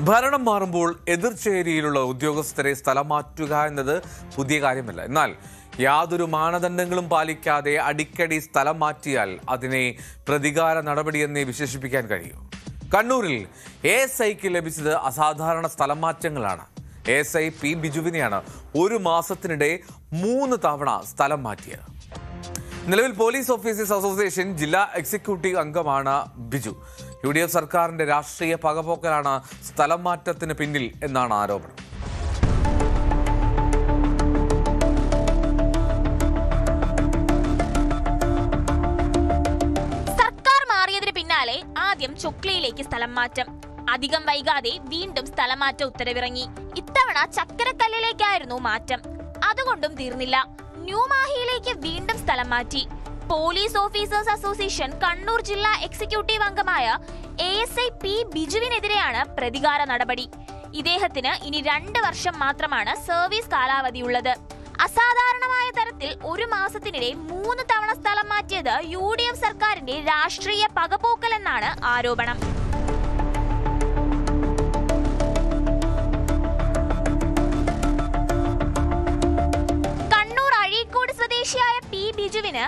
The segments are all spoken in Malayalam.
ഭരണം മാറുമ്പോൾ എതിർചേരിയിലുള്ള ഉദ്യോഗസ്ഥരെ സ്ഥലം മാറ്റുക എന്നത് പുതിയ കാര്യമല്ല. എന്നാൽ യാതൊരു മാനദണ്ഡങ്ങളും പാലിക്കാതെ അടിക്കടി സ്ഥലം മാറ്റിയാൽ അതിനെ പ്രതികാര നടപടിയെന്നേ വിശേഷിപ്പിക്കാൻ കഴിയൂ. കണ്ണൂരിൽ ASIക്ക് ലഭിച്ചത് അസാധാരണ സ്ഥലം മാറ്റങ്ങളാണ്. ASI P. ബിജുവിനെയാണ് ഒരു മാസത്തിനിടെ 3 തവണ സ്ഥലം മാറ്റിയത്. നിലവിൽ പോലീസ് ഓഫീസേഴ്സ് അസോസിയേഷൻ ജില്ലാ എക്സിക്യൂട്ടീവ് അംഗമാണ് ബിജു. UDF സർക്കാരിന്റെ രാഷ്ട്രീയ പകപോക്കലാണ് സ്ഥലം മാറ്റത്തിന് പിന്നിൽ എന്നാണ് ആരോപണം. സർക്കാർ മാറിയതിന് പിന്നാലെ ആദ്യം ചൊക്ലിയിലേക്ക് സ്ഥലം മാറ്റം. അധികം വൈകാതെ വീണ്ടും സ്ഥലമാറ്റ ഉത്തരവിറങ്ങി. ഇത്തവണ ചക്കരക്കല്ലിലേക്കായിരുന്നു മാറ്റം. അതുകൊണ്ടും തീർന്നില്ല, ന്യൂമാഹിയിലേക്ക് വീണ്ടും സ്ഥലം മാറ്റി. പോലീസ് ഓഫീസേഴ്സ് അസോസിയേഷൻ കണ്ണൂർ ജില്ലാ എക്സിക്യൂട്ടീവ് അംഗമായ ASI P. ബിജുവിനെതിരെയാണ് പ്രതികാര നടപടി. ഇദ്ദേഹത്തിന് ഇനി 2 വർഷം മാത്രമാണ് സർവീസ് കാലാവധിയുള്ളത്. അസാധാരണമായ തരത്തിൽ ഒരു മാസത്തിനിടെ 3 തവണ സ്ഥലം മാറ്റിയത് UDF സർക്കാരിന്റെ രാഷ്ട്രീയ പകപോക്കലെന്നാണ് ആരോപണം. കണ്ണൂർ അഴീക്കോട് സ്വദേശിയായ P. ബിജുവിന്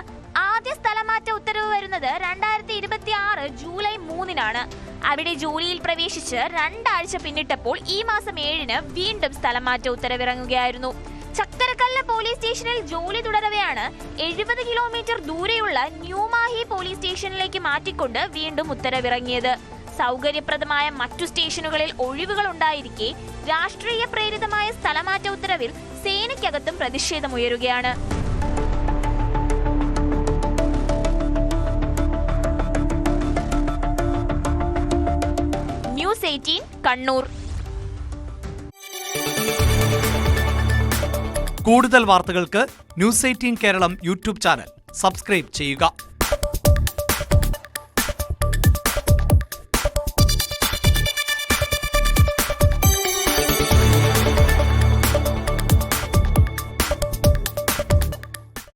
ആദ്യ സ്ഥലമാറ്റ ഉത്തരവ് വരുന്നത് 2026 ജൂലൈ 3-നാണ്. അവിടെ ജോലിയിൽ പ്രവേശിച്ച് 2 ആഴ്ച പിന്നിട്ടപ്പോൾ ഈ മാസം 7-ന് വീണ്ടും സ്ഥലമാറ്റ ഉത്തരവിറങ്ങുകയായിരുന്നു. ചക്കരക്കല്ല് പോലീസ് സ്റ്റേഷനിൽ ജോലി തുടരവെയാണ് 70 കിലോമീറ്റർ ദൂരെയുള്ള ന്യൂമാഹി പോലീസ് സ്റ്റേഷനിലേക്ക് മാറ്റിക്കൊണ്ട് വീണ്ടും ഉത്തരവിറങ്ങിയത്. സൗകര്യപ്രദമായ മറ്റു സ്റ്റേഷനുകളിൽ ഒഴിവുകൾ ഉണ്ടായിരിക്കെ രാഷ്ട്രീയ പ്രേരിതമായ സ്ഥലമാറ്റ ഉത്തരവിൽ സേനയ്ക്കകത്തും പ്രതിഷേധമുയരുകയാണ്. ന്യൂസ് 18 കണ്ണൂർ. കൂടുതൽ വാർത്തകൾക്ക് news 18 Keralam YouTube channel subscribe ചെയ്യുക.